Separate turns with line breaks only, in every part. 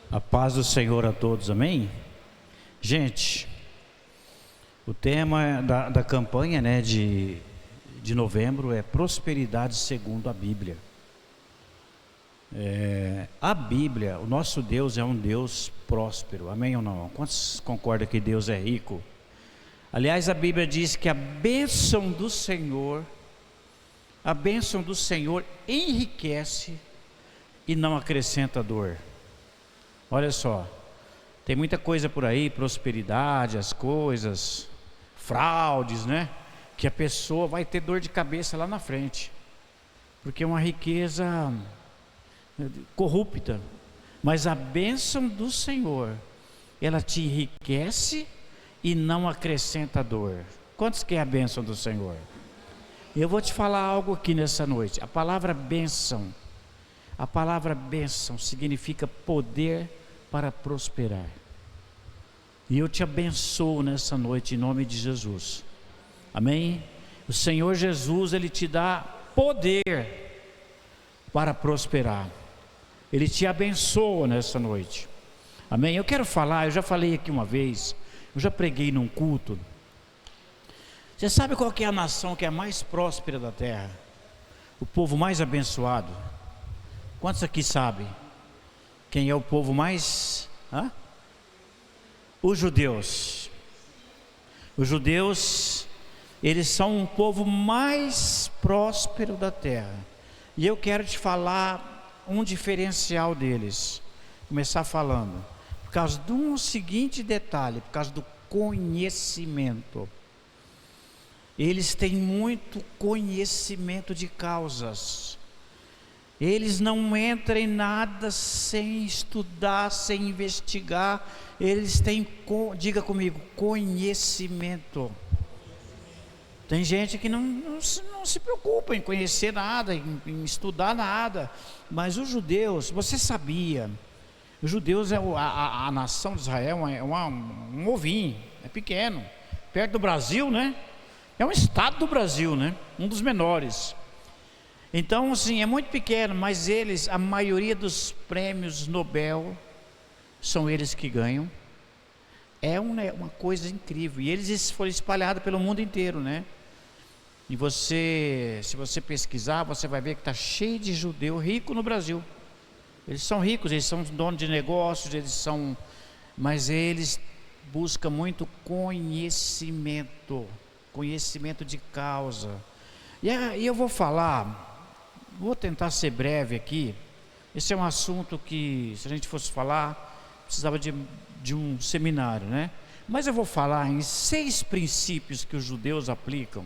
A paz do Senhor a todos, amém? Gente, o tema da campanha, de novembro é prosperidade segundo a Bíblia. A Bíblia, o nosso Deus é um Deus próspero, amém ou não? Quantos concordam que Deus é rico? Aliás, a Bíblia diz que a bênção do Senhor enriquece e não acrescenta dor. Olha só, tem muita coisa por aí, prosperidade, as coisas, fraudes, né? Que a pessoa vai ter dor de cabeça lá na frente, porque é uma riqueza corrupta. Mas a bênção do Senhor, ela te enriquece e não acrescenta dor. Quantos querem a bênção do Senhor? Eu vou te falar algo aqui nessa noite. A palavra bênção significa poder para prosperar. E eu te abençoo nessa noite em nome de Jesus. Amém? O Senhor Jesus, Ele te dá poder para prosperar. Ele te abençoa nessa noite. Amém? Eu quero falar, eu já falei aqui uma vez, eu já preguei num culto. Você sabe qual que é a nação que é a mais próspera da terra? O povo mais abençoado? Quantos aqui sabem quem é o povo mais? Os judeus. Os judeus, eles são o povo mais próspero da terra. E eu quero te falar um diferencial deles. Começar falando, por causa de um seguinte detalhe, por causa do conhecimento. Eles têm muito conhecimento de causas. Eles não entram em nada sem estudar, sem investigar. Eles têm, diga comigo, conhecimento. Tem gente que não se preocupa em conhecer nada, em estudar nada. Mas os judeus, você sabia, os judeus, a nação de Israel é um ovinho, é pequeno, perto do Brasil, né? É um estado do Brasil, né? Um dos menores. Então, assim, é muito pequeno, mas eles, a maioria dos prêmios Nobel, são eles que ganham. É uma coisa incrível. E eles foram espalhados pelo mundo inteiro, né? E se você pesquisar, você vai ver que está cheio de judeu rico no Brasil. Eles são ricos, eles são donos de negócios, mas eles buscam muito conhecimento de causa. E eu vou tentar ser breve aqui. Esse é um assunto que, se a gente fosse falar, precisava de um seminário, né? Mas eu vou falar em 6 princípios que os judeus aplicam.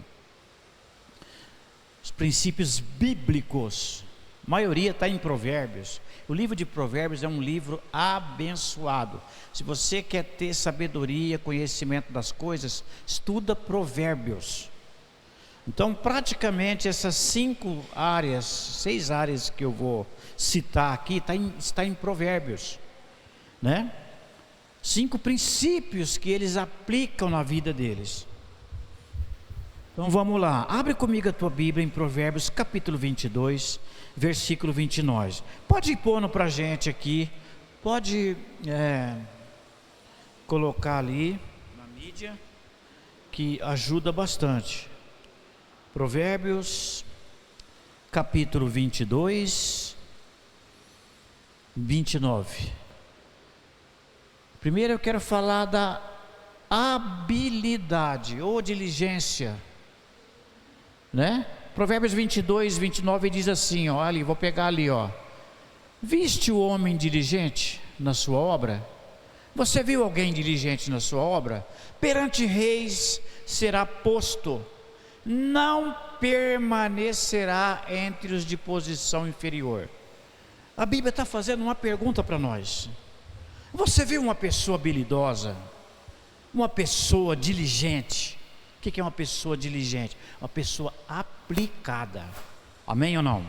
Os princípios bíblicos. A maioria está em Provérbios. O livro de Provérbios é um livro abençoado. Se você quer ter sabedoria, conhecimento das coisas, estuda Provérbios. Então, praticamente essas 6 áreas que eu vou citar aqui, está em Provérbios, né? 5 princípios que eles aplicam na vida deles. Então vamos lá, abre comigo a tua Bíblia em Provérbios capítulo 22, versículo 29. Pode ir pondo para a gente aqui, pode colocar ali na mídia, que ajuda bastante. Provérbios capítulo 22, 29. Primeiro eu quero falar da habilidade ou diligência, né? Provérbios 22, 29 diz assim, ó, ali, vou pegar ali, ó. Viste o homem diligente na sua obra? Você viu alguém diligente na sua obra? Perante reis será posto, não permanecerá entre os de posição inferior. A Bíblia está fazendo uma pergunta para nós. Você viu uma pessoa habilidosa? Uma pessoa diligente? O que é uma pessoa diligente? Uma pessoa aplicada. Amém ou não?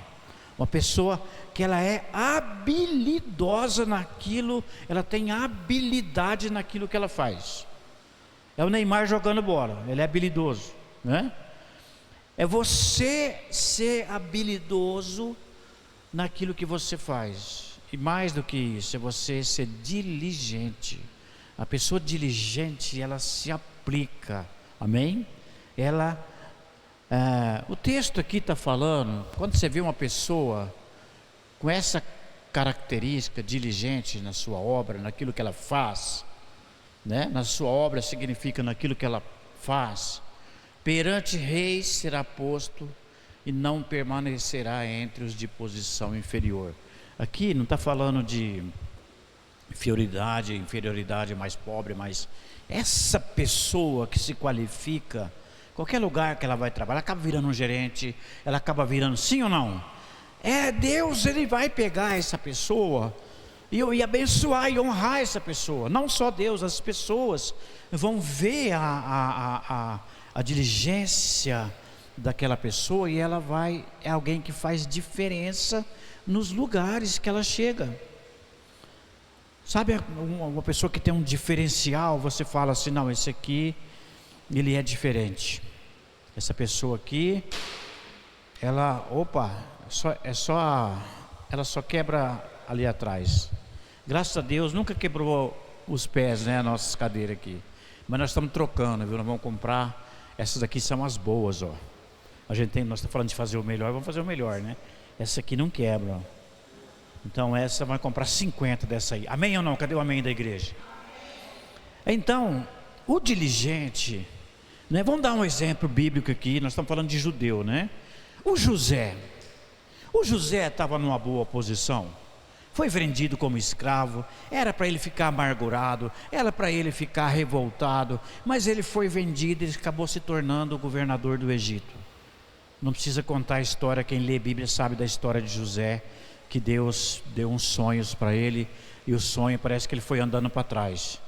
Uma pessoa que ela é habilidosa naquilo, ela tem habilidade naquilo que ela faz. É o Neymar jogando bola, ele é habilidoso, né? É você ser habilidoso naquilo que você faz. E mais do que isso, é você ser diligente. A pessoa diligente, ela se aplica, amém? O texto aqui está falando, quando você vê uma pessoa com essa característica, diligente na sua obra, naquilo que ela faz, né? Na sua obra significa naquilo que ela faz, perante reis será posto e não permanecerá entre os de posição inferior. Aqui não está falando de inferioridade mais pobre, mas essa pessoa que se qualifica, qualquer lugar que ela vai trabalhar, ela acaba virando um gerente, ela acaba virando, sim ou não? Deus, ele vai pegar essa pessoa e abençoar e honrar essa pessoa. Não só Deus, as pessoas vão ver a diligência daquela pessoa, e ela é alguém que faz diferença nos lugares que ela chega. Sabe, uma pessoa que tem um diferencial, você fala assim, não, esse aqui, ele é diferente. Essa pessoa aqui, ela só quebra ali atrás. Graças a Deus, nunca quebrou os pés, né, nossas cadeiras aqui. Mas nós estamos trocando, viu? Nós vamos comprar, essas aqui são as boas, ó. Nós estamos falando de fazer o melhor, vamos fazer o melhor, né? Essa aqui não quebra, ó. Então essa vai comprar 50 dessa aí. Amém ou não? Cadê o amém da igreja? Então, o diligente, né? Vamos dar um exemplo bíblico aqui. Nós estamos falando de judeu, né? O José estava numa boa posição. Foi vendido como escravo. Era para ele ficar amargurado, era para ele ficar revoltado, mas ele foi vendido e ele acabou se tornando o governador do Egito. Não precisa contar a história, quem lê a Bíblia sabe da história de José, que Deus deu uns sonhos para ele, e o sonho parece que ele foi andando para trás.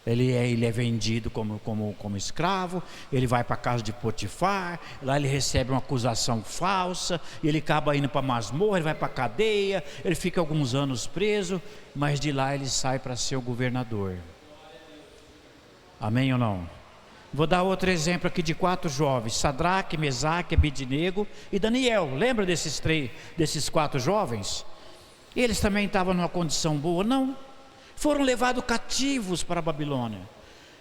Ele é vendido como escravo, ele vai para a casa de Potifar, lá ele recebe uma acusação falsa, e ele acaba indo para a masmorra, ele vai para a cadeia, ele fica alguns anos preso, mas de lá ele sai para ser o governador. Amém ou não? Vou dar outro exemplo aqui de 4 jovens, Sadraque, Mesaque, Abednego e Daniel. Lembra desses 4 jovens? Eles também estavam numa condição boa? Não, foram levados cativos para a Babilônia.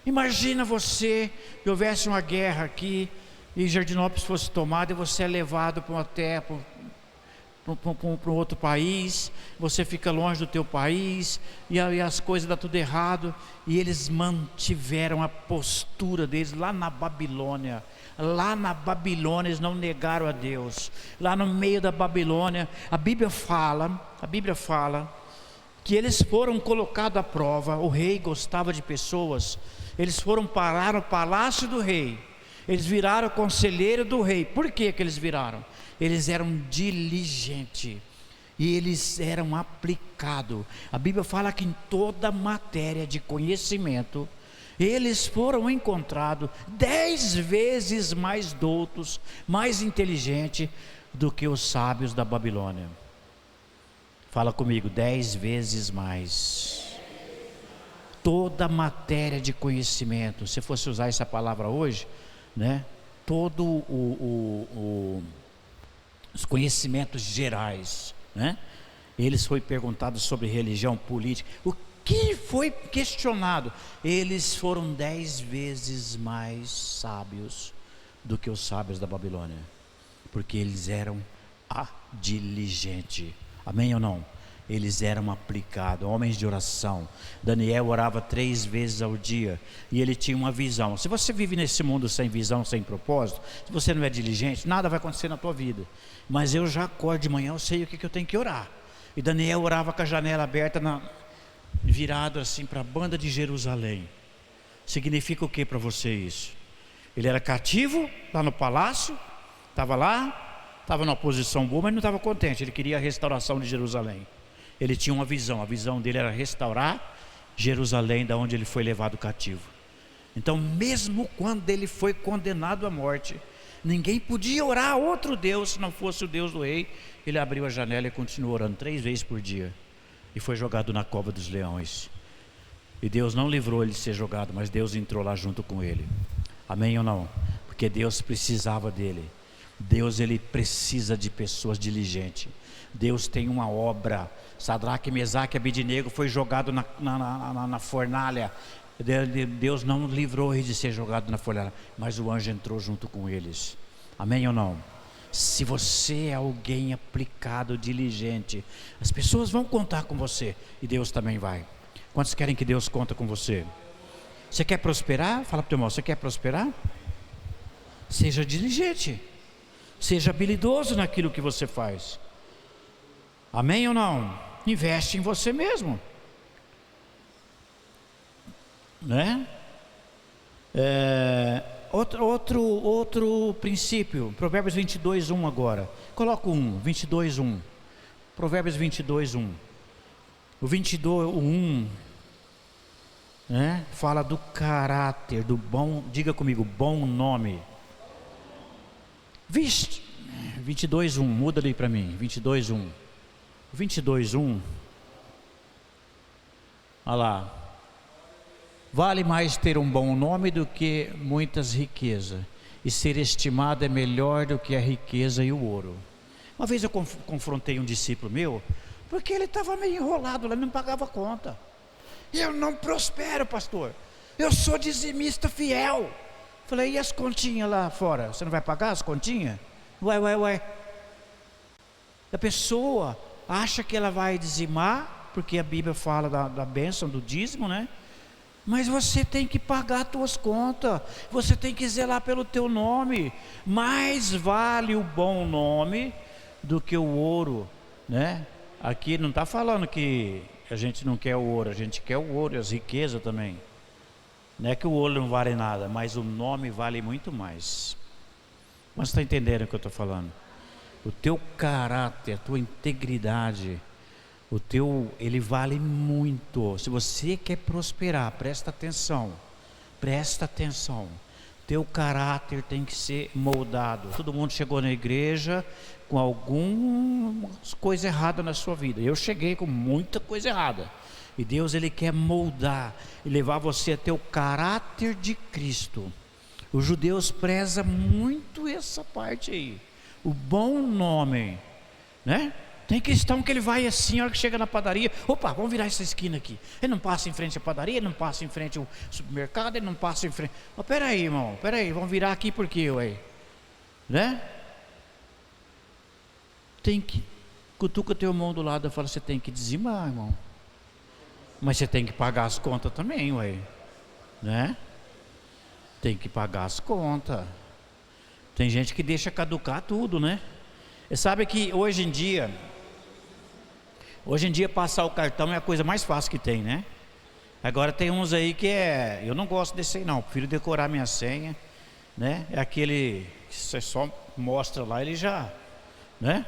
Imagina você que houvesse uma guerra aqui e Jardinópolis fosse tomada e você é levado para um outro país, você fica longe do teu país e as coisas dão tudo errado, e eles mantiveram a postura deles lá na Babilônia. Eles não negaram a Deus. Lá no meio da Babilônia, a Bíblia fala que eles foram colocados à prova. O rei gostava de pessoas. Eles foram parar no palácio do rei, eles viraram conselheiro do rei. Por que eles viraram? Eles eram diligentes e eles eram aplicados. A Bíblia fala que em toda matéria de conhecimento eles foram encontrados 10 vezes mais doutos, mais inteligentes do que os sábios da Babilônia. Fala comigo, 10 vezes mais. Toda matéria de conhecimento, se fosse usar essa palavra hoje, né? Todo os conhecimentos gerais, né? Eles foi perguntado sobre religião, política, o que foi questionado? Eles foram 10 vezes mais sábios do que os sábios da Babilônia, porque eles eram diligentes. Amém ou não? Eles eram aplicados, homens de oração. Daniel orava 3 vezes ao dia e ele tinha uma visão. Se você vive nesse mundo sem visão, sem propósito, se você não é diligente, nada vai acontecer na tua vida. Mas eu já acordo de manhã, eu sei o que eu tenho que orar. E Daniel orava com a janela aberta, virado assim para a banda de Jerusalém. Significa o que para você isso? Ele era cativo lá no palácio, estava numa posição boa, mas não estava contente. Ele queria a restauração de Jerusalém. Ele tinha uma visão, a visão dele era restaurar Jerusalém, da onde ele foi levado cativo. Então, mesmo quando ele foi condenado à morte, ninguém podia orar a outro Deus se não fosse o Deus do rei. Ele abriu a janela e continuou orando 3 vezes por dia, e foi jogado na cova dos leões. E Deus não livrou ele de ser jogado, mas Deus entrou lá junto com ele. Amém ou não? Porque Deus precisava dele. Deus, ele precisa de pessoas diligentes. Deus tem uma obra. Sadraque, Mesaque e Abednego foi jogado na fornalha. Deus não livrou eles de ser jogado na fornalha, mas o anjo entrou junto com eles. Amém ou não? Se você é alguém aplicado, diligente, as pessoas vão contar com você, e Deus também vai. Quantos querem que Deus conta com você? Você quer prosperar? Fala para o teu irmão, você quer prosperar? Seja diligente, seja habilidoso naquilo que você faz. Amém ou não? Investe em você mesmo, né? Outro princípio, Provérbios 22:1 agora. Coloca 22:1. Provérbios 22:1. O 22:1, né? Fala do caráter, do bom, diga comigo, bom nome. 22:1, muda ali para mim, 22:1. 22:1. Olha lá. Vale mais ter um bom nome do que muitas riquezas, e ser estimado é melhor do que a riqueza e o ouro. Uma vez eu confrontei um discípulo meu, porque ele estava meio enrolado lá, não pagava conta. Eu não prospero, pastor, eu sou dizimista fiel. Falei, e as continhas lá fora? Você não vai pagar as continhas? Ué. A pessoa acha que ela vai dizimar, porque a Bíblia fala da bênção do dízimo, né? Mas você tem que pagar as tuas contas, você tem que zelar pelo teu nome. Mais vale o bom nome do que o ouro, né? Aqui não está falando que a gente não quer o ouro, a gente quer o ouro e as riquezas também. Não é que o ouro não vale nada, mas o nome vale muito mais. Mas está entendendo o que eu estou falando? O teu caráter, a tua integridade, ele vale muito. Se você quer prosperar, presta atenção. Teu caráter tem que ser moldado. Todo mundo chegou na igreja com alguma coisa errada na sua vida. Eu cheguei com muita coisa errada. E Deus, ele quer moldar e levar você a ter o caráter de Cristo. Os judeus prezam muito essa parte aí. O bom nome, né? Tem cristão que ele vai assim, a hora que chega na padaria, opa, vamos virar essa esquina aqui. Ele não passa em frente à padaria, ele não passa em frente ao supermercado, ele não passa em frente. Oh, peraí, irmão, vamos virar aqui por quê, ué? Né? Tem que, cutuca teu irmão do lado e fala, você tem que dizimar, irmão. Mas você tem que pagar as contas também, ué. Né? Tem que pagar as contas. Tem gente que deixa caducar tudo, né? Você sabe que hoje em dia passar o cartão é a coisa mais fácil que tem, né? Agora tem uns aí que eu não gosto desse aí não, prefiro decorar minha senha, né? É aquele que você só mostra lá, ele já, né?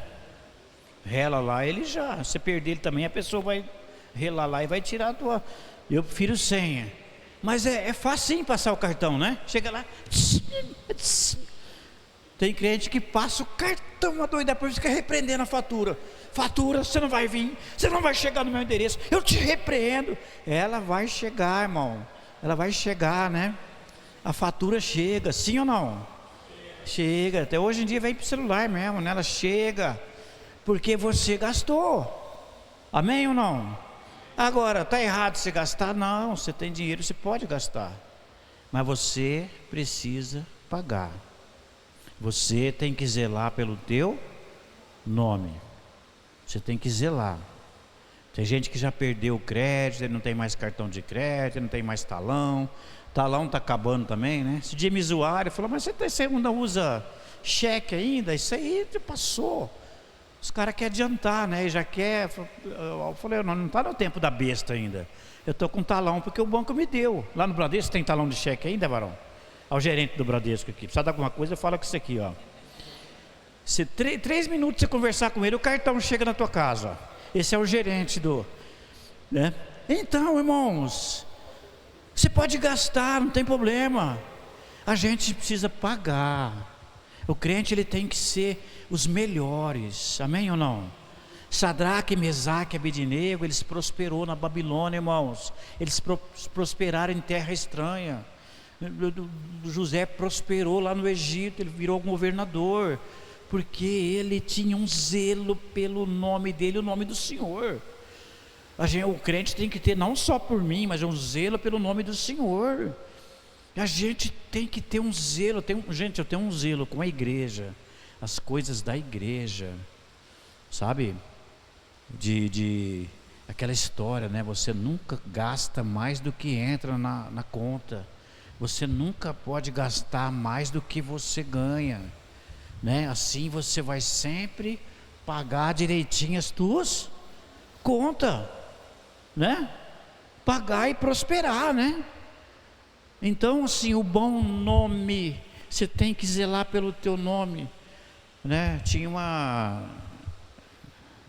Rela lá, ele já, você perder ele também, a pessoa vai relar lá e vai tirar a tua. Eu prefiro senha. Mas é facinho passar o cartão, né? Chega lá, tem cliente que passa o cartão, uma doida, depois fica repreendendo a fatura. Fatura, você não vai vir, você não vai chegar no meu endereço, eu te repreendo. Ela vai chegar, irmão, ela vai chegar, né? A fatura chega, sim ou não? Chega, até hoje em dia vem pro celular mesmo, né? Ela chega, porque você gastou. Amém ou não? Agora, está errado você gastar? Não, você tem dinheiro, você pode gastar, mas você precisa pagar. Você tem que zelar pelo teu nome. Você tem que zelar. Tem gente que já perdeu o crédito, ele não tem mais cartão de crédito, não tem mais talão. Talão está acabando também, né? Esse dia me zoaram, ele falou, mas você ainda usa cheque ainda? Isso aí passou. Os caras querem adiantar, né? E já quer. Eu falei, não está no tempo da besta ainda. Eu estou com talão porque o banco me deu. Lá no Bradesco tem talão de cheque ainda, varão? Ao gerente do Bradesco aqui. Precisa de alguma coisa, fala com isso aqui, ó. Se 3 minutos você conversar com ele, o cartão chega na tua casa. Esse é o gerente do, né? Então, irmãos, você pode gastar, não tem problema. A gente precisa pagar. O crente, ele tem que ser os melhores. Amém ou não? Sadraque, Mesaque e Abednego, eles prosperou na Babilônia, irmãos. Eles prosperaram em terra estranha. José prosperou lá no Egito, ele virou governador, porque ele tinha um zelo pelo nome dele, o nome do Senhor. O crente tem que ter não só por mim, mas um zelo pelo nome do Senhor. A gente tem que ter um zelo. Gente, eu tenho um zelo com a igreja, as coisas da igreja, sabe? Aquela história, né? Você nunca gasta mais do que entra na conta. Você nunca pode gastar mais do que você ganha, né? Assim você vai sempre pagar direitinho as tuas contas, né? Pagar e prosperar, né? Então, assim, o bom nome, você tem que zelar pelo teu nome, né?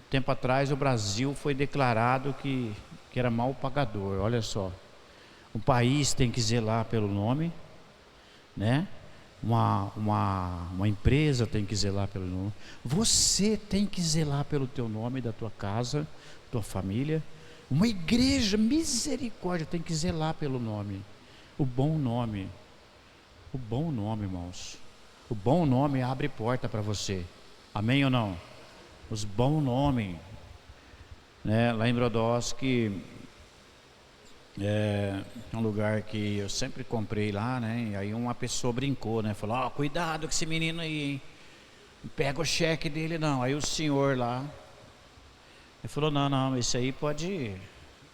Tempo atrás o Brasil foi declarado que era mal pagador. Olha só, o país tem que zelar pelo nome, né? Uma empresa tem que zelar pelo nome. Você tem que zelar pelo teu nome, da tua casa, tua família. Uma igreja, misericórdia, tem que zelar pelo nome. O bom nome, irmãos. O bom nome abre porta para você. Amém ou não? Os bons nomes, né? Lá em Brodowski, é um lugar que eu sempre comprei lá, né? E aí uma pessoa brincou, né? Falou: cuidado com esse menino aí, hein? Não pega o cheque dele não. Aí o senhor lá, ele falou: não, esse aí pode,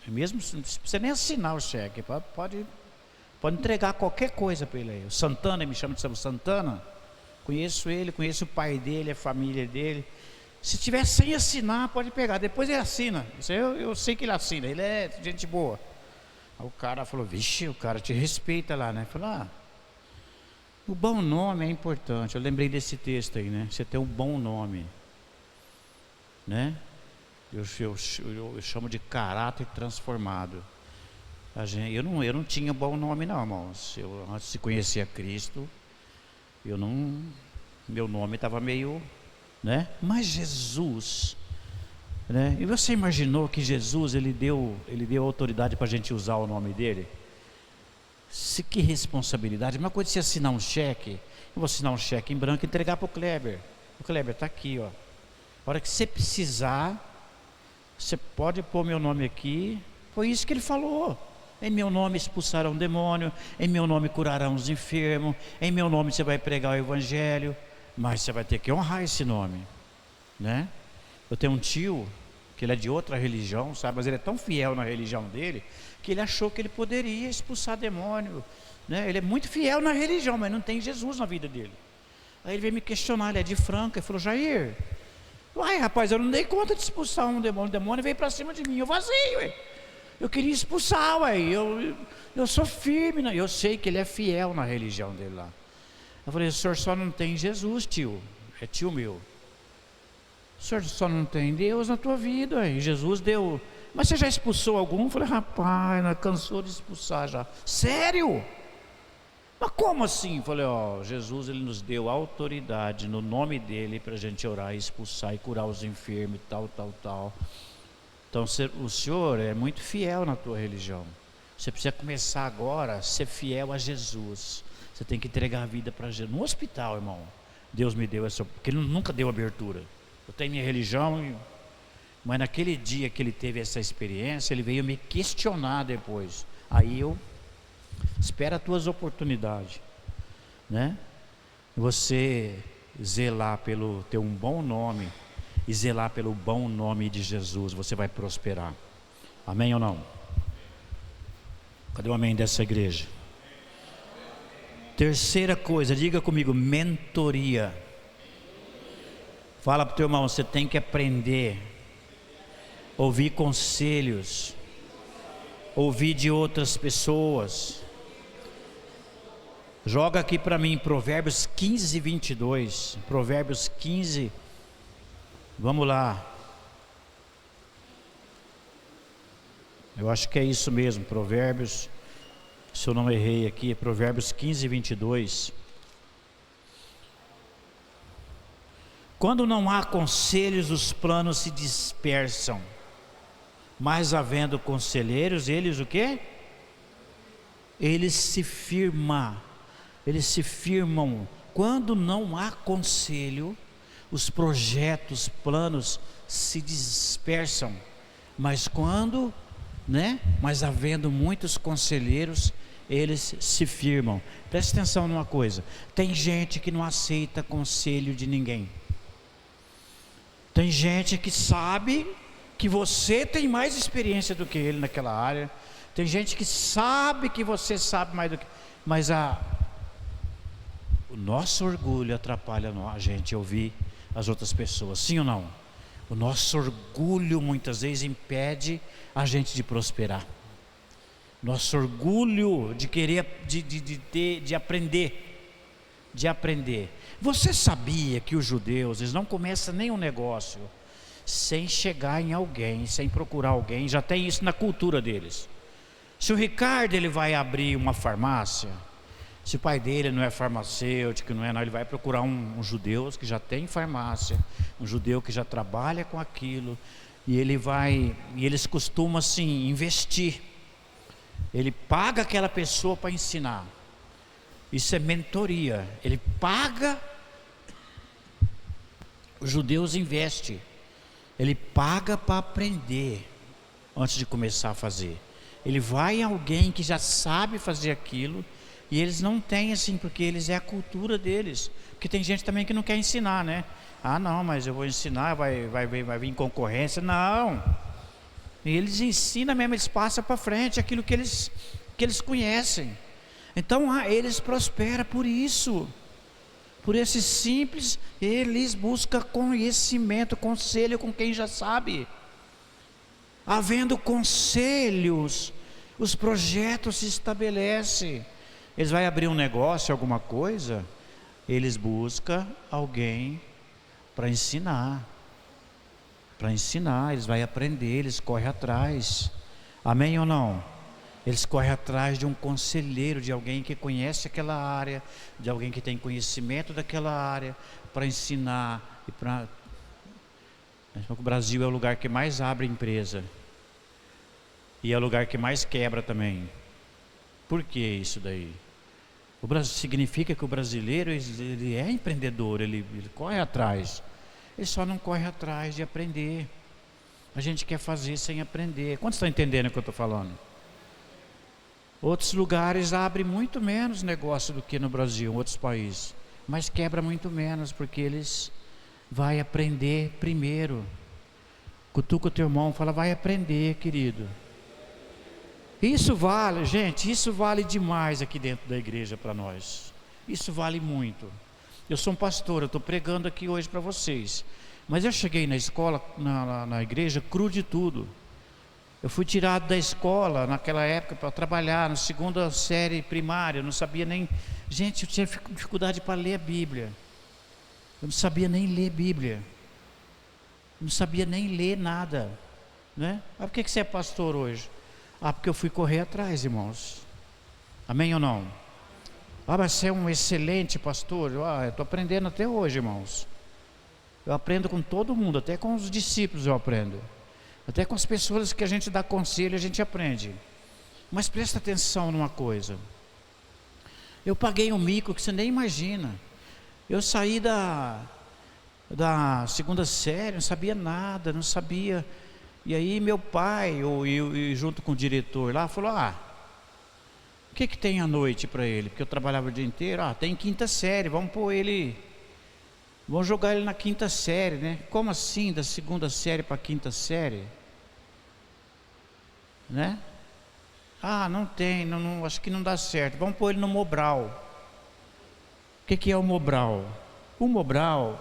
mesmo não precisa nem assinar o cheque, pode entregar qualquer coisa para ele aí. O Santana, ele me chama de Santana, conheço ele, conheço o pai dele, a família dele. Se tiver sem assinar, pode pegar, depois ele assina. Isso aí eu sei que ele assina, ele é gente boa. Aí o cara falou: vixe, o cara te respeita lá, né? Falou: o bom nome é importante. Eu lembrei desse texto aí, né? Você tem um bom nome, né? Eu chamo de caráter transformado. Eu não tinha bom nome não, irmãos. Antes de conhecer a Cristo, meu nome estava meio, né? Mas Jesus, né? E você imaginou que Jesus ele deu autoridade para a gente usar o nome dele? Que responsabilidade. Uma coisa é você assinar um cheque. Eu vou assinar um cheque em branco e entregar para o Kleber. O Kleber está aqui, ó. A hora que você precisar, você pode pôr meu nome aqui. Foi isso que ele falou: em meu nome expulsarão demônio, em meu nome curarão os enfermos, em meu nome você vai pregar o evangelho. Mas você vai ter que honrar esse nome, né? Eu tenho um tio que ele é de outra religião, sabe? Mas ele é tão fiel na religião dele que ele achou que ele poderia expulsar demônio, né? Ele é muito fiel na religião, mas não tem Jesus na vida dele. Aí ele veio me questionar, ele é de Franca, ele falou: Jair, rapaz, eu não dei conta de expulsar um demônio, o demônio veio para cima de mim, eu vazio, eu queria expulsar, eu sou firme, eu sei que ele é fiel na religião dele lá. Eu falei: o senhor só não tem Jesus, tio, é tio meu. O senhor só não tem Deus na tua vida, e Jesus deu. Mas você já expulsou algum? Eu falei: rapaz, não cansou de expulsar já. Sério? Mas como assim? Eu falei: Jesus ele nos deu autoridade no nome dele para a gente orar, expulsar e curar os enfermos, tal. Então o senhor é muito fiel na tua religião. Você precisa começar agora a ser fiel a Jesus. Você tem que entregar a vida para Jesus. No hospital, irmão, Deus me deu essa, porque Ele nunca deu abertura. Eu tenho minha religião, mas naquele dia que ele teve essa experiência, ele veio me questionar depois. Aí eu espero as tuas oportunidades, né? Você zelar pelo teu um bom nome e zelar pelo bom nome de Jesus, você vai prosperar. Amém ou não? Cadê o amém dessa igreja? Terceira coisa, diga comigo: mentoria. Fala para o teu irmão: você tem que aprender, ouvir conselhos, ouvir de outras pessoas. Joga aqui para mim Provérbios 15, 22. Provérbios 15, vamos lá. Eu acho que é isso mesmo, Provérbios, se eu não errei aqui, Provérbios 15, 22. Quando não há conselhos, os planos se dispersam, mas havendo conselheiros, eles o quê? Eles se firmam. Quando não há conselho, os projetos, planos se dispersam. Mas mas havendo muitos conselheiros, eles se firmam. Preste atenção numa coisa: tem gente que não aceita conselho de ninguém. Tem gente que sabe que você tem mais experiência do que ele naquela área. Tem gente que sabe que você sabe mais do que... Mas o nosso orgulho atrapalha a gente ouvir as outras pessoas, sim ou não? O nosso orgulho muitas vezes impede a gente de prosperar. Nosso orgulho de querer, de aprender. Você sabia que os judeus, eles não começam nenhum negócio sem chegar em alguém, sem procurar alguém? Já tem isso na cultura deles. Se o Ricardo ele vai abrir uma farmácia, se o pai dele não é farmacêutico, não, ele vai procurar um judeu que já tem farmácia, um judeu que já trabalha com aquilo, e eles costumam assim investir. Ele paga aquela pessoa para ensinar. Isso é mentoria. Ele paga, os judeus investem. Ele paga para aprender antes de começar a fazer. Ele vai em alguém que já sabe fazer aquilo, e eles não têm assim, porque eles é a cultura deles. Porque tem gente também que não quer ensinar, né? Ah, não, mas eu vou ensinar, vai vir concorrência. Não. E eles ensinam mesmo, eles passam para frente aquilo que eles conhecem. Então eles prosperam por isso. Por esse simples, eles buscam conhecimento, conselho com quem já sabe. Havendo conselhos, os projetos se estabelecem. Eles vão abrir um negócio, alguma coisa, eles buscam alguém para ensinar. Eles vão aprender, eles correm atrás. Amém ou não? Eles correm atrás de um conselheiro, de alguém que conhece aquela área, de alguém que tem conhecimento daquela área, para ensinar. O Brasil é o lugar que mais abre empresa, e é o lugar que mais quebra também. Por que isso daí? O Brasil significa que o brasileiro ele é empreendedor, ele corre atrás. Ele só não corre atrás de aprender. A gente quer fazer sem aprender. Quantos estão entendendo o que eu estou falando? Outros lugares abrem muito menos negócio do que no Brasil, em outros países, mas quebra muito menos, porque eles vão aprender primeiro. Cutuca o teu irmão, fala: vai aprender, querido. Isso vale, gente, isso vale demais aqui dentro da igreja para nós. Isso vale muito. Eu sou um pastor, eu estou pregando aqui hoje para vocês, mas eu cheguei na escola, na igreja, cru de tudo. Eu fui tirado da escola naquela época para trabalhar na segunda série primária. Eu não sabia nem... Gente, eu tinha dificuldade para ler a Bíblia. Eu não sabia nem ler Bíblia. Eu não sabia nem ler nada, né? Mas por que você é pastor hoje? Porque eu fui correr atrás, irmãos. Amém ou não? Mas você é um excelente pastor. Eu estou aprendendo até hoje, irmãos. Eu aprendo com todo mundo, até com os discípulos eu aprendo. Até com as pessoas que a gente dá conselho, a gente aprende. Mas presta atenção numa coisa. Eu paguei um mico que você nem imagina. Eu saí da segunda série, não sabia nada, não sabia. E aí meu pai, eu junto com o diretor lá, falou: o que tem à noite para ele? Porque eu trabalhava o dia inteiro. Tem quinta série, vamos pôr ele... Vamos jogar ele na quinta série, né? Como assim, da segunda série para a quinta série? Né? Não tem, não, acho que não dá certo. Vamos pôr ele no Mobral. O que é o Mobral? O Mobral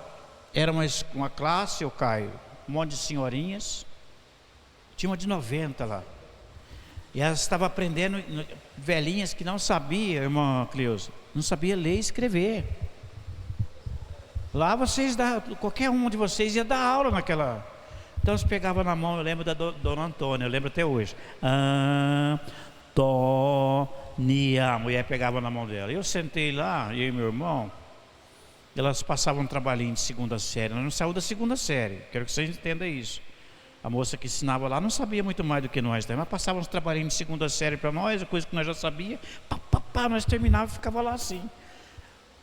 era uma classe, eu caio, um monte de senhorinhas. Tinha uma de 90 lá. E elas estavam aprendendo, velhinhas que não sabiam, irmã Cleusa, não sabia ler e escrever. Lá qualquer um de vocês ia dar aula naquela. Então eles pegavam na mão, eu lembro da dona Antônia, eu lembro até hoje. Antônia, a mulher pegava na mão dela. Eu sentei lá, eu e meu irmão, elas passavam um trabalhinho de segunda série. Ela não saiu da segunda série, quero que vocês entendam isso. A moça que ensinava lá não sabia muito mais do que nós, né? Mas passava uns trabalhinhos de segunda série para nós, coisa que nós já sabia. Pá, pá, pá, nós terminava e ficava lá assim.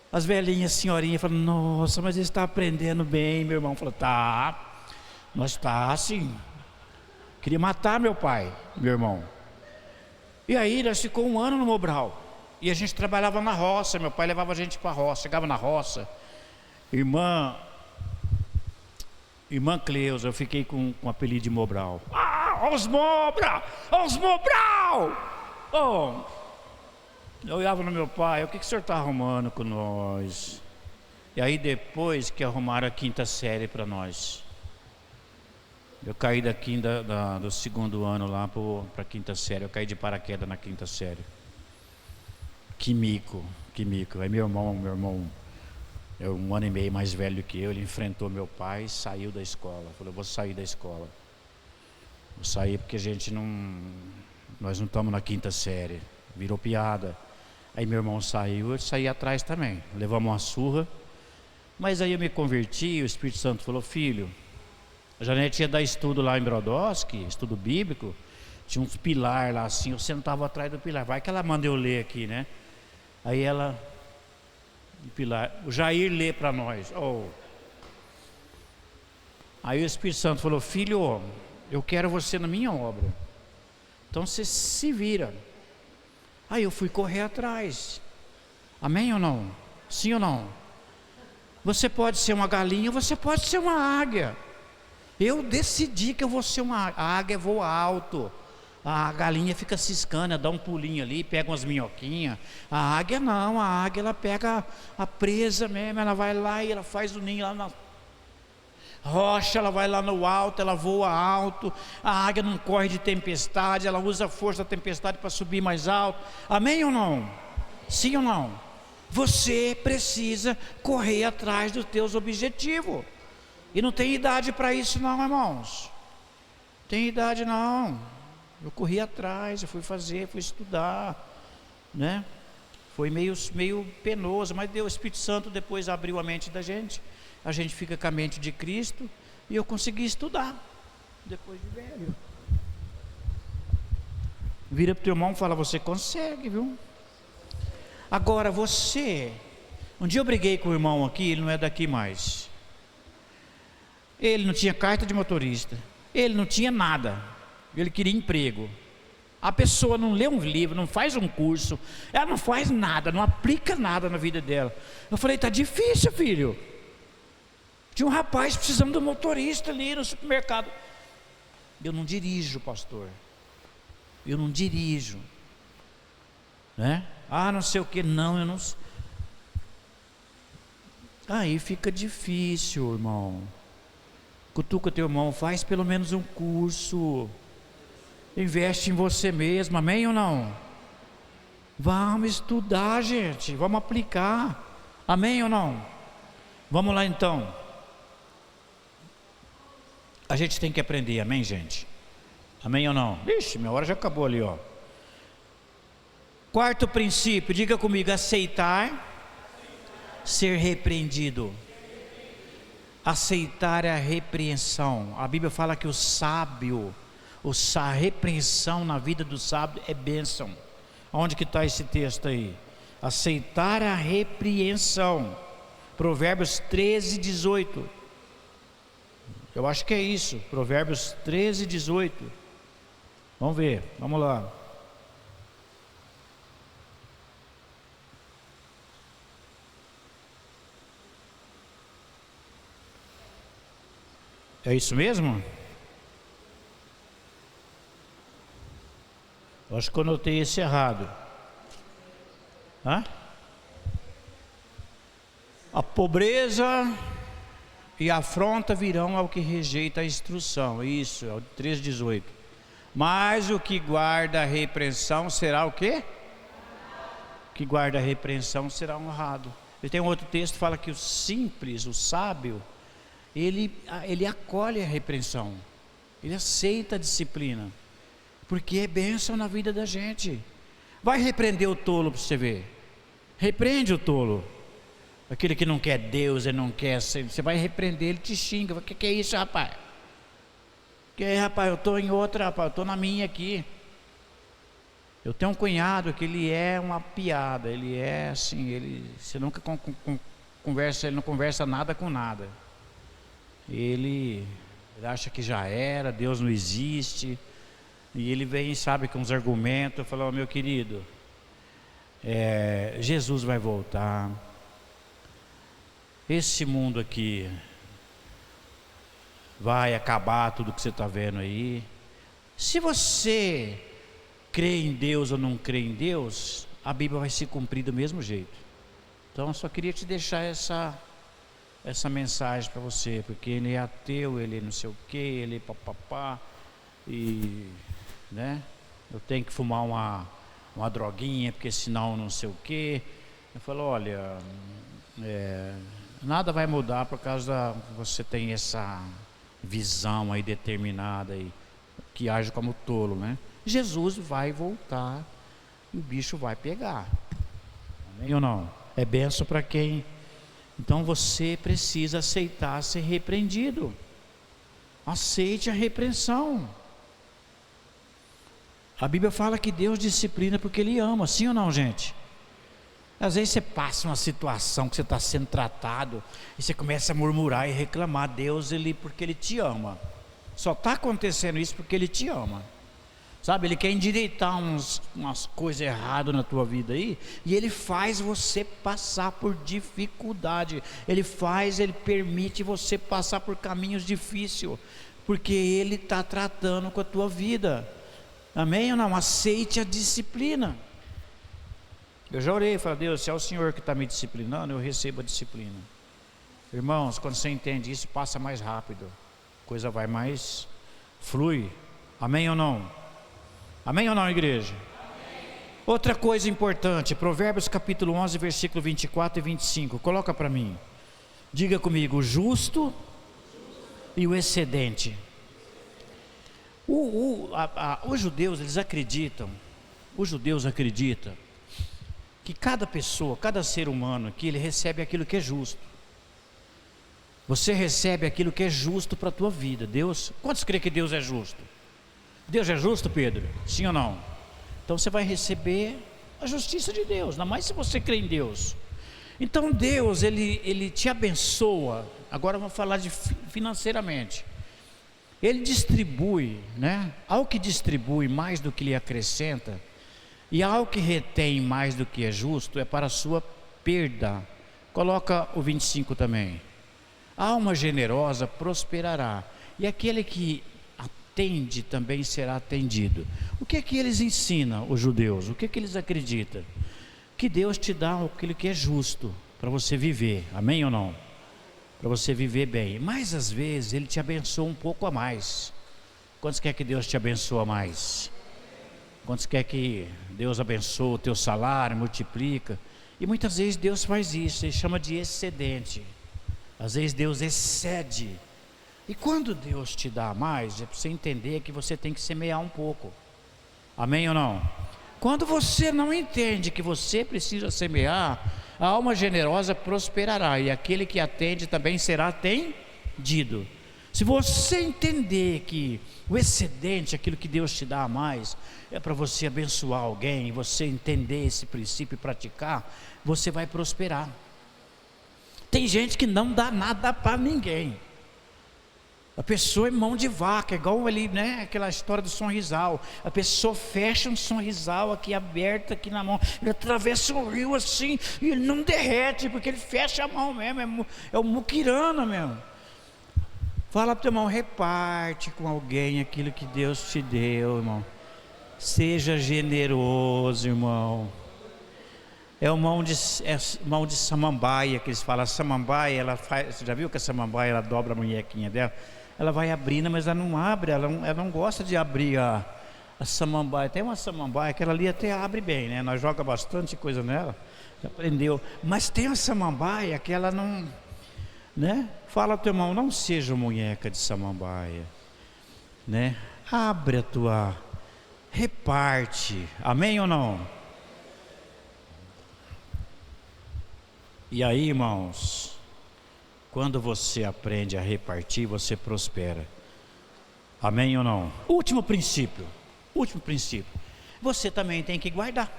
As velhinhas, senhorinhas, falam: nossa, mas ele está aprendendo bem. Meu irmão falou: tá, nós está assim. Queria matar meu pai, meu irmão. E aí nós ficou 1 ano no Mobral. E a gente trabalhava na roça. Meu pai levava a gente para a roça, chegava na roça. Irmã Cleusa, eu fiquei com o apelido de Mobral. Os Mobral! Os Mobral! Oh, eu olhava no meu pai: o que o senhor está arrumando com nós? E aí depois que arrumaram a 5ª série para nós. Eu caí do 2º ano lá para a 5ª série. Eu caí de paraquedas na 5ª série. Que mico. Aí meu irmão é 1 ano e meio mais velho que eu. Ele enfrentou meu pai e saiu da escola. Falou: eu vou sair da escola. Vou sair porque nós não estamos na 5ª série. Virou piada. Aí meu irmão saiu, eu saí atrás também. Levamos uma surra. Mas aí eu me converti e o Espírito Santo falou: filho, a Janete ia dar estudo lá em Brodowski, estudo bíblico. Tinha uns pilares lá assim, eu sentava atrás do pilar. Vai que ela manda eu ler aqui, né? Aí ela, o Jair lê para nós. Oh. Aí o Espírito Santo falou: filho, eu quero você na minha obra. Então você se vira. Aí eu fui correr atrás. Amém ou não? Sim ou não? Você pode ser uma galinha, você pode ser uma águia. Eu decidi que eu vou ser uma águia. A águia voa alto. A galinha fica ciscando, dá um pulinho ali, pega umas minhoquinhas. A águia não, a águia ela pega a presa mesmo, ela vai lá e ela faz o ninho lá na rocha, ela vai lá no alto, ela voa alto. A águia não corre de tempestade, ela usa a força da tempestade para subir mais alto. Amém ou não? Sim ou não? Você precisa correr atrás dos teus objetivos. E não tem idade para isso não, irmãos. Tem idade não. Eu corri atrás, eu fui fazer, fui estudar, né? Foi meio penoso, mas Deus, o Espírito Santo depois abriu a mente da gente. A gente fica com a mente de Cristo. E eu consegui estudar, depois de velho. Vira para o teu irmão e fala: você consegue, viu? Agora você, um dia eu briguei com o irmão aqui, ele não é daqui mais. Ele não tinha carta de motorista, ele não tinha nada, ele queria emprego. A pessoa não lê um livro, não faz um curso, ela não faz nada, não aplica nada na vida dela. Eu falei: tá difícil, filho. Tinha um rapaz precisando de um motorista ali no supermercado. Eu não dirijo, pastor. Eu não dirijo, né? Não sei o que, não, eu não. Aí fica difícil, irmão. Cutuca teu irmão, faz pelo menos um curso. Investe em você mesmo, amém ou não? Vamos estudar, gente, vamos aplicar, amém ou não? Vamos lá então. A gente tem que aprender, amém, gente? Amém ou não? Ixi, minha hora já acabou ali, ó. 4º princípio, diga comigo: aceitar, ser repreendido. Aceitar a repreensão. A Bíblia fala que o sábio, a repreensão na vida do sábio é bênção. Onde que está esse texto aí? Aceitar a repreensão. Provérbios 13, 18. Eu acho que é isso. Provérbios 13, 18. Vamos ver, vamos lá. É isso mesmo? Eu acho que eu notei esse errado. A pobreza e a afronta virão ao que rejeita a instrução. Isso, é o 3,18. Mas o que guarda a repreensão será o quê? O que guarda a repreensão será honrado. E tem um outro texto que fala que o simples, o sábio, ele acolhe a repreensão, ele aceita a disciplina, porque é bênção na vida da gente. Vai repreender o tolo para você ver. Repreende o tolo, aquele que não quer Deus, ele não quer ser. Você vai repreender, ele te xinga. O que é isso, rapaz? Porque, rapaz, eu estou em outra, rapaz, eu estou na minha aqui. Eu tenho um cunhado que ele é uma piada, ele é assim, você nunca conversa, ele não conversa nada com nada. Ele acha que já era, Deus não existe. E ele vem, sabe, com uns argumentos, fala: meu querido, Jesus vai voltar. Esse mundo aqui vai acabar, tudo que você está vendo aí. Se você crê em Deus ou não crê em Deus, a Bíblia vai se cumprir do mesmo jeito. Então eu só queria te deixar essa mensagem para você, porque ele é ateu, ele não sei o que, ele é papapá, e né, eu tenho que fumar uma droguinha, porque senão não sei o que. Eu falo: olha, nada vai mudar por causa que você tem essa visão aí determinada aí, que age como tolo, né? Jesus vai voltar e o bicho vai pegar. Amém ou não? É benção para quem? Então você precisa aceitar ser repreendido. Aceite a repreensão. A Bíblia fala que Deus disciplina porque Ele ama, sim ou não, gente? Às vezes você passa uma situação que você está sendo tratado e você começa a murmurar e reclamar. Deus, porque Ele te ama. Só está acontecendo isso porque Ele te ama. Sabe, Ele quer endireitar umas coisas erradas na tua vida aí, e Ele faz você passar por dificuldade. Ele permite você passar por caminhos difíceis, porque Ele está tratando com a tua vida. Amém ou não? Aceite a disciplina. Eu já orei, falei: Deus, se é o Senhor que está me disciplinando, eu recebo a disciplina. Irmãos, quando você entende isso, passa mais rápido, a coisa vai mais, flui. Amém ou não? Amém ou não, igreja? Amém. Outra coisa importante, Provérbios capítulo 11, versículo 24 e 25, coloca para mim. Diga comigo: o justo e o excedente. Os judeus, eles acreditam, que cada pessoa, cada ser humano aqui, ele recebe aquilo que é justo. Você recebe aquilo que é justo para a tua vida. Deus, quantos creem que Deus é justo? Deus é justo, Pedro? Sim ou não? Então você vai receber a justiça de Deus, ainda mais se você crê em Deus. Então Deus, Ele te abençoa. Agora vamos falar financeiramente. Ele distribui, né? Ao que distribui mais do que lhe acrescenta, e ao que retém mais do que é justo, é para a sua perda. Coloca o 25 também. A alma generosa prosperará, e aquele que atende também será atendido. O que é que eles ensinam, os judeus? O que é que eles acreditam? Que Deus te dá aquilo que é justo para você viver, amém ou não? Para você viver bem, mas às vezes Ele te abençoa um pouco a mais. Quantos quer que Deus te abençoe mais? Quantos quer que Deus abençoe o teu salário, multiplica? E muitas vezes Deus faz isso, Ele chama de excedente. Às vezes Deus excede. E quando Deus te dá mais, é para você entender que você tem que semear um pouco. Amém ou não? Quando você não entende que você precisa semear, a alma generosa prosperará, e aquele que atende também será atendido. Se você entender que o excedente, aquilo que Deus te dá a mais, é para você abençoar alguém, você entender esse princípio e praticar, você vai prosperar. Tem gente que não dá nada para ninguém. A pessoa é mão de vaca, igual ali, né? Aquela história do sonrisal. A pessoa fecha um sonrisal aqui aberto aqui na mão, ele atravessa o rio assim, e ele não derrete, porque ele fecha a mão mesmo, é o muquirana mesmo. Fala para o teu irmão: reparte com alguém aquilo que Deus te deu, irmão. Seja generoso, irmão. É mão de samambaia, que eles falam. A samambaia, ela faz, você já viu que a samambaia, ela dobra a munhequinha dela? Ela vai abrindo, mas ela não abre, ela não gosta de abrir a samambaia. Tem uma samambaia, aquela ali até abre bem, né? Nós joga bastante coisa nela, já aprendeu. Mas tem a samambaia que ela não, né? Fala pro teu irmão: não seja munheca de samambaia, né? Abre a tua, reparte, amém ou não? E aí, irmãos, quando você aprende a repartir, você prospera. Amém ou não? Último princípio. Você também tem que guardar.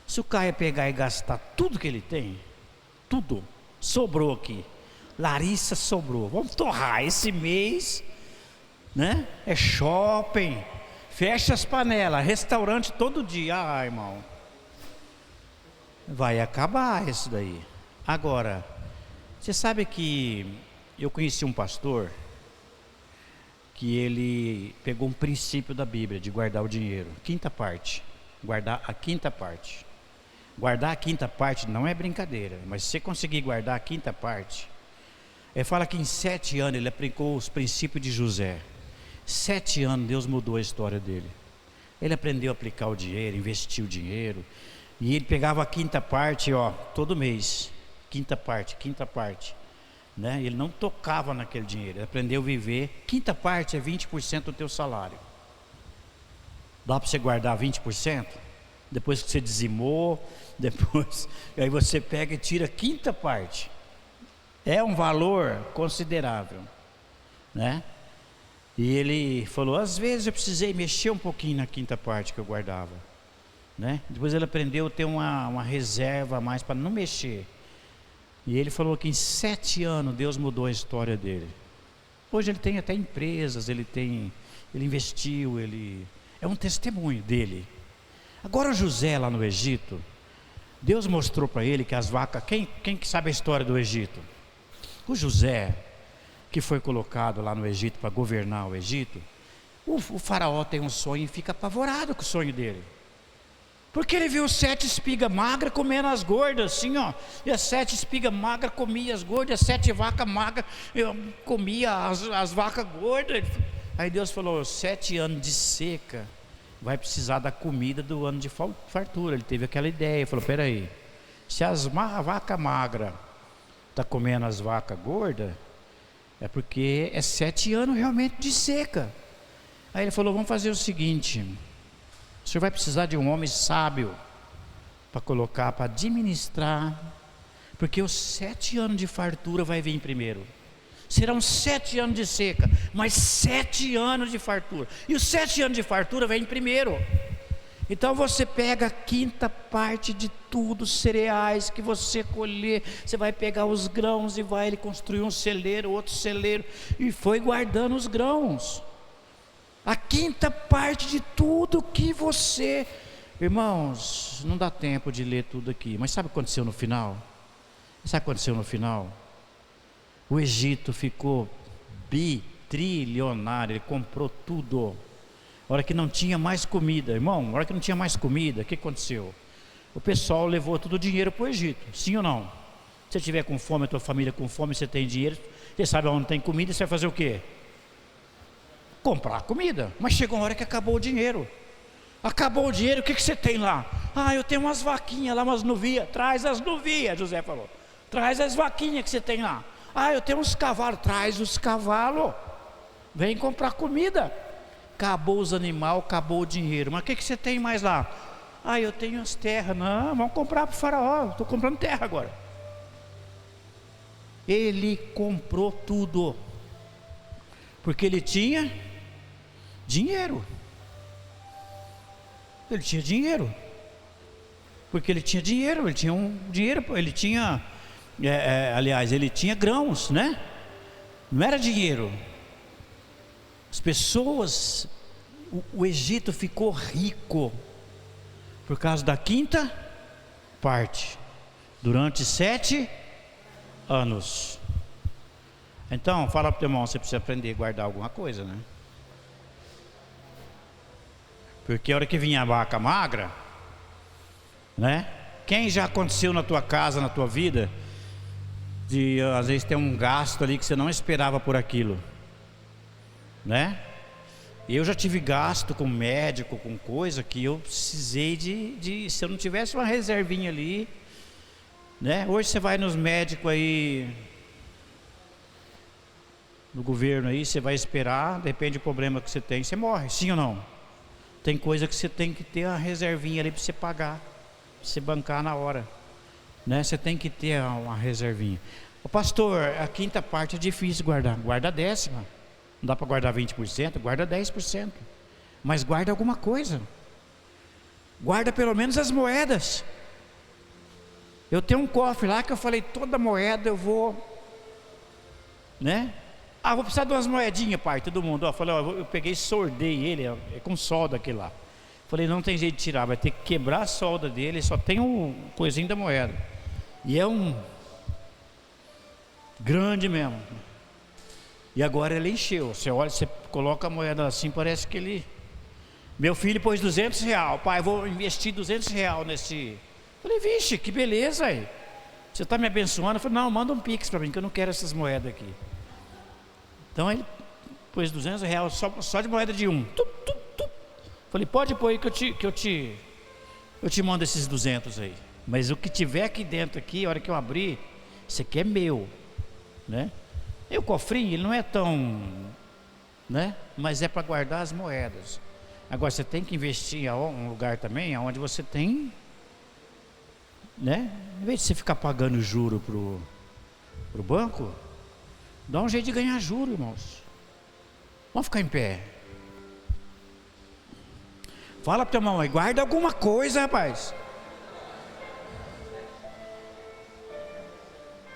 Se o Caio pegar e gastar tudo que ele tem, tudo, sobrou aqui. Larissa sobrou. Vamos torrar esse mês, né? É shopping, fecha as panelas, restaurante todo dia. Ah, irmão, vai acabar isso daí. Agora, você sabe que eu conheci um pastor que ele pegou um princípio da Bíblia de guardar o dinheiro, quinta parte, guardar a quinta parte. Guardar a quinta parte não é brincadeira, mas se você conseguir guardar a quinta parte, ele fala que em 7 anos ele aplicou os princípios de José. 7 anos Deus mudou a história dele. Ele aprendeu a aplicar o dinheiro, investir o dinheiro, e ele pegava a quinta parte, todo mês, quinta parte, né? Ele não tocava naquele dinheiro, ele aprendeu a viver. Quinta parte é 20% do teu salário. Dá para você guardar 20%? Depois que você dizimou, aí você pega e tira a quinta parte. É um valor considerável, né? E ele falou, às vezes eu precisei mexer um pouquinho na quinta parte que eu guardava, né? Depois ele aprendeu a ter uma reserva a mais para não mexer. E ele falou que em 7 anos Deus mudou a história dele. Hoje ele tem até empresas, ele investiu, é um testemunho dele. Agora José lá no Egito, Deus mostrou para ele que as vacas, quem que sabe a história do Egito? O José, que foi colocado lá no Egito para governar o Egito, o faraó tem um sonho e fica apavorado com o sonho dele. Porque ele viu 7 espigas magras comendo as gordas, assim, e as 7 espigas magras comiam as gordas, as 7 vacas magras comia as vacas gordas. Aí Deus falou, 7 anos de seca, vai precisar da comida do ano de fartura. Ele teve aquela ideia, falou, peraí, se as vacas magras está comendo as vacas gordas, é porque é 7 anos realmente de seca. Aí ele falou, vamos fazer o seguinte, o senhor vai precisar de um homem sábio para colocar, para administrar, porque os 7 anos de fartura vai vir primeiro. Serão 7 anos de seca, mas 7 anos de fartura, e os 7 anos de fartura vem primeiro. Então você pega a quinta parte de tudo, cereais que você colher, você vai pegar os grãos e vai ele construir um celeiro, outro celeiro, e foi guardando os grãos. A quinta parte de tudo que você... Irmãos, não dá tempo de ler tudo aqui, mas sabe o que aconteceu no final? Sabe o que aconteceu no final? O Egito ficou bitrilionário, ele comprou tudo. A hora que não tinha mais comida, irmão, a hora que não tinha mais comida, o que aconteceu? O pessoal levou todo o dinheiro para o Egito, sim ou não? Se você estiver com fome, a tua família com fome, você tem dinheiro, você sabe onde tem comida, você vai fazer o quê? Comprar comida. Mas chegou uma hora que acabou o dinheiro. Acabou o dinheiro, o que você tem lá? Ah, eu tenho umas vaquinhas lá, umas novias. Traz as novias, José falou. Traz as vaquinhas que você tem lá. Ah, eu tenho uns cavalos. Traz os cavalos. Vem comprar comida. Acabou os animais, acabou o dinheiro. Mas o que você tem mais lá? Ah, eu tenho as terras. Não, vamos comprar para o faraó. Estou comprando terra agora. Ele comprou tudo. Porque ele tinha dinheiro. Ele tinha dinheiro. Porque ele tinha dinheiro. Ele tinha um dinheiro. Ele tinha, aliás, ele tinha grãos, né? Não era dinheiro. As pessoas, o Egito ficou rico por causa da quinta parte, durante 7 anos. Então, fala para o teu irmão, você precisa aprender a guardar alguma coisa, né? Porque a hora que vinha a vaca magra, né? Quem já aconteceu na tua casa, na tua vida, de às vezes ter um gasto ali que você não esperava por aquilo, né? Eu já tive gasto com médico, com coisa que eu precisei se eu não tivesse uma reservinha ali, né? Hoje você vai nos médicos aí no governo aí, você vai esperar, depende do problema que você tem, você morre, sim ou não? Tem coisa que você tem que ter uma reservinha ali para você pagar, para você bancar na hora, né? Você tem que ter uma reservinha. O pastor, a quinta parte é difícil guardar, guarda a 10ª. Não dá para guardar 20%, guarda 10%. Mas guarda alguma coisa. Guarda pelo menos as moedas. Eu tenho um cofre lá que eu falei, toda moeda eu vou, né? Ah, vou precisar de umas moedinhas, pai, todo mundo. Eu falei, ó, eu peguei e soldei ele, é com solda aquele lá. Falei, não tem jeito de tirar, vai ter que quebrar a solda dele, só tem um coisinho da moeda. E é um grande mesmo. E agora ele encheu. Você olha, você coloca a moeda assim, parece que ele... Meu filho pôs R$200, pai, eu vou investir R$200 nesse... Falei, vixe, que beleza aí. Você está me abençoando? Eu falei, não, manda um pix para mim, que eu não quero essas moedas aqui. Então ele pôs R$200 só de moeda de um. Falei, pode pôr aí que eu te mando esses 200 aí. Mas o que tiver aqui dentro aqui, a hora que eu abrir, isso aqui é meu, né? E o cofrinho, ele não é tão, né? Mas é para guardar as moedas. Agora você tem que investir em um lugar também, onde você tem, né? Em vez de você ficar pagando juro pro banco, dá um jeito de ganhar juro, irmãos. Vamos ficar em pé. Fala para teu irmão aí, guarda alguma coisa, rapaz.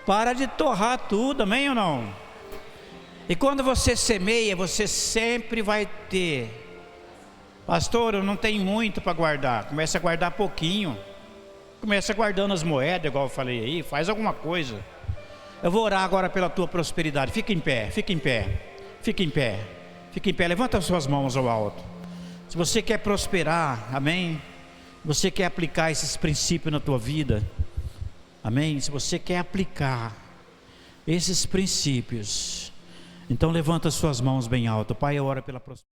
Para de torrar tudo, amém ou não? E quando você semeia, você sempre vai ter. Pastor, eu não tenho muito para guardar. Começa a guardar pouquinho. Começa guardando as moedas, igual eu falei aí. Faz alguma coisa. Eu vou orar agora pela tua prosperidade. Fica em pé, fica em pé. Fica em pé. Fica em pé, levanta as suas mãos ao alto. Se você quer prosperar, amém? Você quer aplicar esses princípios na tua vida, amém? Se você quer aplicar esses princípios, então levanta as suas mãos bem alto. Pai, eu oro pela prosperidade.